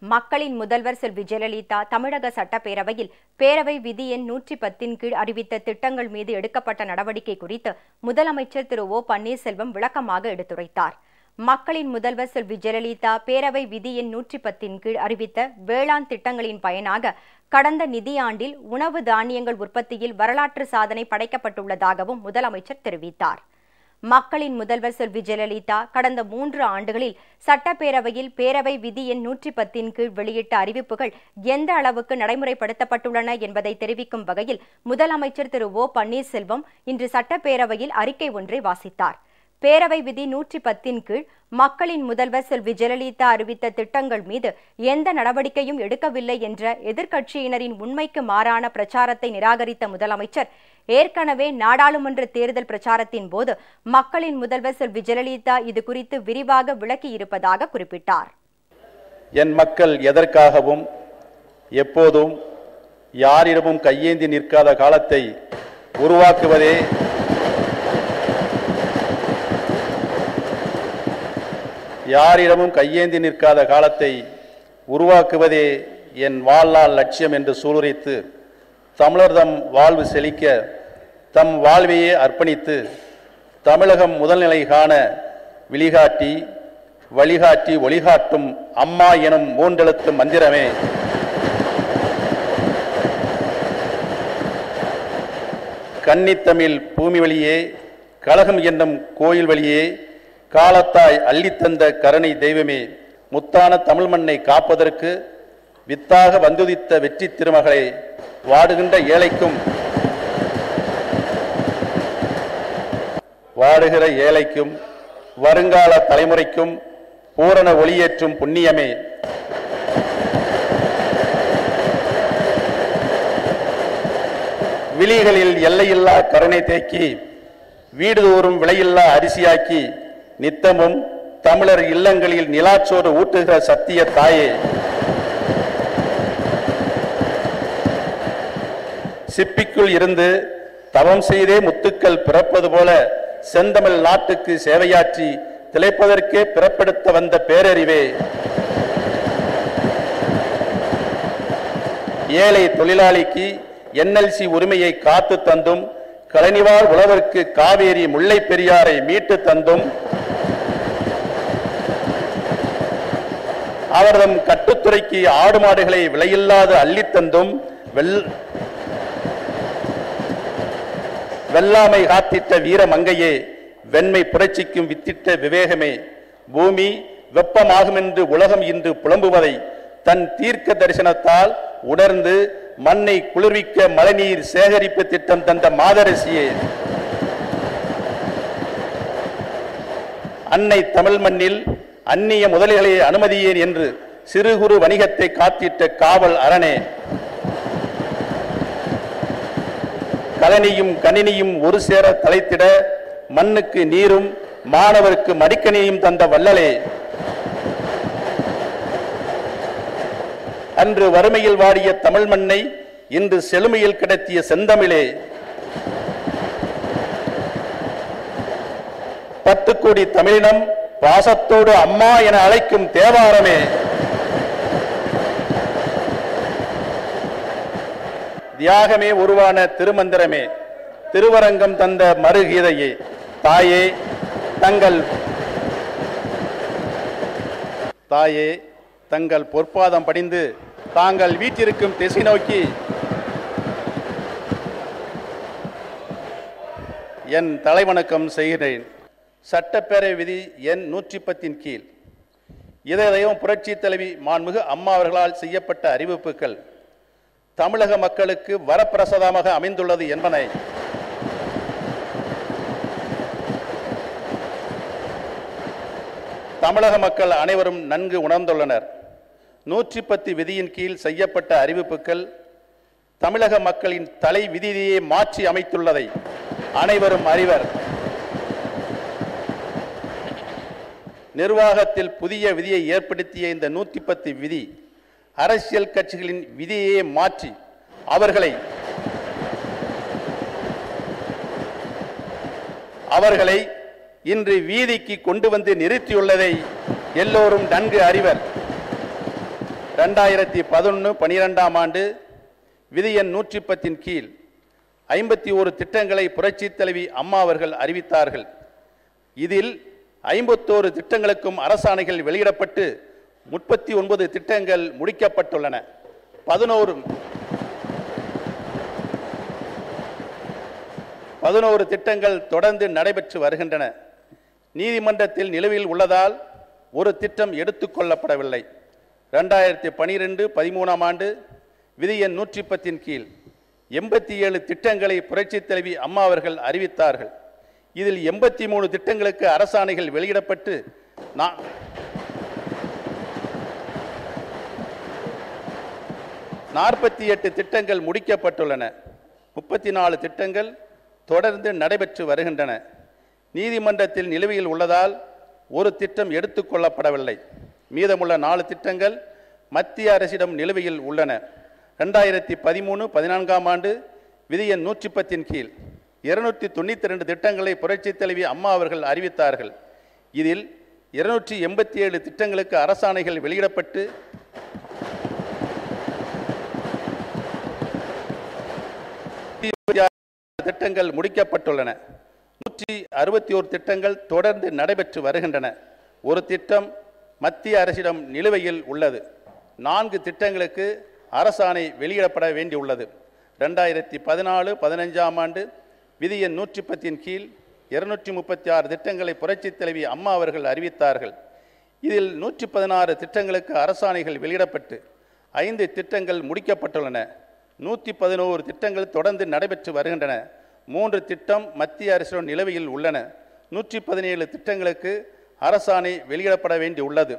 மக்களின் முதல்வர் செல்வி ஜெயலலிதா தமிழக சட்டப்பேரவையில் பேரவை விதி எண் 110 கீழ் அறிவித்த திட்டங்கள் மீது எடுக்கப்பட்ட நடவடிக்கை குறித்து முதலமைச்சர் திரு ஓ பன்னீர்செல்வம் விளக்கமாக எடுத்துரைத்தார். மக்களின் முதல்வர் செல்வி ஜெயலலிதா பேரவை விதி எண் 110 கீழ் அறிவித்த வேளாண் திட்டங்களின் பயனாக கடந்த நிதியாண்டில் உணவு தானியங்கள் உற்பத்தியில் வரலாற்று சாதனை படைக்கப்பட்டுள்ளதாகவும் முதலமைச்சர் தெரிவித்தார். மக்களின் முதல்வர் செல்வி ஜெயலலிதா கடந்த 3 ஆண்டுகளில் சட்டப்பேரவையில் பேரவை விதி எண் 110 கீழ் வெளியிட்ட அறிவிப்புகள் எந்த அளவுக்கு நடைமுறைப்படுத்தப்பட்டுள்ளன என்பதை தெரிவிக்கும் வகையில் முதலமைச்சர் திரு ஓ பன்னீர்செல்வம் இன்று சட்டப்பேரவையில் அறிக்கை ஒன்றை வாசித்தார். பேரவை விதி 110 கீழ் மக்களின் முதல்வர் செல்வி ஜெயலலிதா அறிவித்த திட்டங்கள் மீது எந்த நடவடிக்கையும் எடுக்கவில்லை என்ற எதிர்க்கட்சியினரின் உண்மைக்கு மாறான பிரச்சாரத்தை நிராகரித்த முதலமைச்சர் ஏற்கனவே நாடாளுமன்ற தேர்தல் பிரச்சாரத்தின் போது மக்களின் முதல்வர் செல்வி ஜெயலலிதா இது குறித்து விரிவாக விளக்கியிருப்பதாக குறிப்பிட்டார். என் மக்கள் எதற்காகவும் எப்போதும் யாரிடமும் கையேந்தி நிற்காத காலத்தை உருவாக்குவதே என் வாழ்நாள் லட்சியம் என்று சூளுரைத்து தமிழர் தம் வாழ்வு செழிக்க தம் வாழ்வையே அர்ப்பணித்து தமிழகம் முதல்நிலை காண விழிகாட்டி வழிகாட்டி ஒளிகாட்டும் அம்மா எனும் 3 எழுத்து மந்திரமே கன்னித்தமிழ் பூமி வழியே கழகம் என்னும் கோயில் வழியே காலத்தாய் அள்ளித்தந்த கருணை தெய்வமே முத்தான தமிழ் மண்ணை காப்பதற்கு வித்தாக வந்துதித்த வெற்றி திருமகளை வாடுகின்ற ஏழைக்கும் வருங்கால தலைமுறைக்கும் பூரண ஒளியேற்றும் புண்ணியமே விழிகளில் எல்லையில்லா கருணை தேக்கி வீடுதோறும் விலையில்லா அரிசியாக்கி நித்தமும் தமிழர் இல்லங்களில் நிலாச்சோறு ஊட்டுகிற சத்திய தாயே சிப்பிக்குள் இருந்து தவம் செய்தே முத்துக்கள் பிறப்பது போல செந்தமிழ் நாட்டுக்கு சேவையாற்றி திளைப்பதற்கே பிறப்பெடுத்த வந்த பேரறிவே ஏழை தொழிலாளிக்கு NLC உரிமையை காத்து தந்தும் கலைநிவார் உழவருக்கு காவேரி முல்லை பெரியாரை மீட்டு தந்தும் அவர்தம் கட்டுத்துறைக்கு ஆடு மாடுகளை விலையில்லாது அள்ளித்தந்தும் வெள்ளாமை காத்திட்ட வீர மங்கையே வெண்மை புரட்சிக்கும் வித்திட்ட விவேகமே பூமி வெப்பமாகும் என்று உலகம் இன்று புலம்புவதை தன் தீர்க்க தரிசனத்தால் உணர்ந்து மண்ணை குளிர்விக்க மழைநீர் சேகரிப்பு திட்டம் தந்த மாதரசியே அன்னை தமிழ் மண்ணில் அந்நிய முதலிகளை அனுமதியேன் என்று சிறு குறு வணிகத்தை காத்திட்ட காவல் அரணே கலனியும் கணினியும் ஒரு சேர தலைத்திட மண்ணுக்கு நீரும் மாணவருக்கு மடிக்கணியும் தந்த வள்ளலே அன்று வறுமையில் வாடிய தமிழ் மண்ணை இன்று செழுமையில் கிடத்திய செந்தமிழே 10 கோடி தமிழினம் பாசத்தோடு அம்மா என அழைக்கும் தேவாரமே தியாகமே உருவான திருமந்திரமே திருவரங்கம் தந்த மறுகீதையே தாயே தங்கள் பொற்பாதம் படிந்து தாங்கள் வீற்றிருக்கும் திசை நோக்கி என் தலைவணக்கம் செய்கிறேன். சட்டப்பேரவை விதி எண் 110 கீழ் இதயம் புரட்சி தலைவி மாண்புமிகு அம்மா அவர்களால் செய்யப்பட்ட அறிவிப்புகள் தமிழக மக்களுக்கு வரப்பிரசாதமாக அமைந்துள்ளது என்பதை தமிழக மக்கள் அனைவரும் நன்கு உணர்ந்துள்ளனர். 110 விதியின் கீழ் செய்யப்பட்ட அறிவிப்புகள் தமிழக மக்களின் தலை விதியை மாற்றி அமைத்துள்ளதை அனைவரும் அறிவர். நிர்வாகத்தில் புதிய விதியை ஏற்படுத்திய இந்த 110 விதி அரசியல் கட்சிகளின் விதியை மாற்றி அவர்களை இன்று வீதிக்கு கொண்டு வந்து நிறுத்தியுள்ளதை எல்லோரும் நன்கு அறிவர். 2011-12 ஆண்டு விதி எண் 110 கீழ் 51 திட்டங்களை புரட்சித் தலைவி அம்மா அவர்கள் அறிவித்தார்கள். இதில் 51 திட்டங்களுக்கும் அரசாணைகள் வெளியிடப்பட்டு 39 திட்டங்கள் முடிக்கப்பட்டுள்ளன. 11 திட்டங்கள் தொடர்ந்து நடைபெற்று வருகின்றன. நீதிமன்றத்தில் நிலுவையில் உள்ளதால் ஒரு திட்டம் எடுத்துக்கொள்ளப்படவில்லை. 2012-13 ஆண்டு விதி எண் 110 கீழ் 87 திட்டங்களை புரட்சித் தலைவி அம்மா அவர்கள் அறிவித்தார்கள். இதில் 83 திட்டங்களுக்கு அரசாணைகள் வெளியிடப்பட்டு 48 திட்டங்கள் முடிக்கப்பட்டுள்ளன. 34 திட்டங்கள் தொடர்ந்து நடைபெற்று வருகின்றன. நீதிமன்றத்தில் நிலுவையில் உள்ளதால் ஒரு திட்டம் எடுத்துக்கொள்ளப்படவில்லை. மீதமுள்ள 4 திட்டங்கள் மத்திய அரசிடம் நிலுவையில் உள்ளன. 2013-14 ஆண்டு விதி எண் 110 கீழ் 292 திட்டங்களை புரட்சித் தலைவி அம்மா அவர்கள் அறிவித்தார்கள். இதில் 287 திட்டங்களுக்கு அரசாணைகள் வெளியிடப்பட்டு 126 திட்டங்கள் முடிக்கப்பட்டுள்ளன. 161 திட்டங்கள் தொடர்ந்து நடைபெற்று வருகின்றன. ஒரு திட்டம் மத்திய அரசிடம் நிலுவையில் உள்ளது. 4 திட்டங்களுக்கு அரசாணை வெளியிடப்பட வேண்டியுள்ளது. 2014-15 ஆண்டு விதி எண் 110 கீழ் 236 திட்டங்களை புரட்சித் தலைவி அம்மா அவர்கள் அறிவித்தார்கள். இதில் 116 திட்டங்களுக்கு அரசாணைகள் வெளியிடப்பட்டு 5 திட்டங்கள் முடிக்கப்பட்டுள்ளன. 111 திட்டங்கள் தொடர்ந்து நடைபெற்று வருகின்றன. 3 திட்டம் மத்திய அரசிடம் நிலுவையில் உள்ளன. 117 திட்டங்களுக்கு அரசாணை வெளியிடப்பட வேண்டியுள்ளது.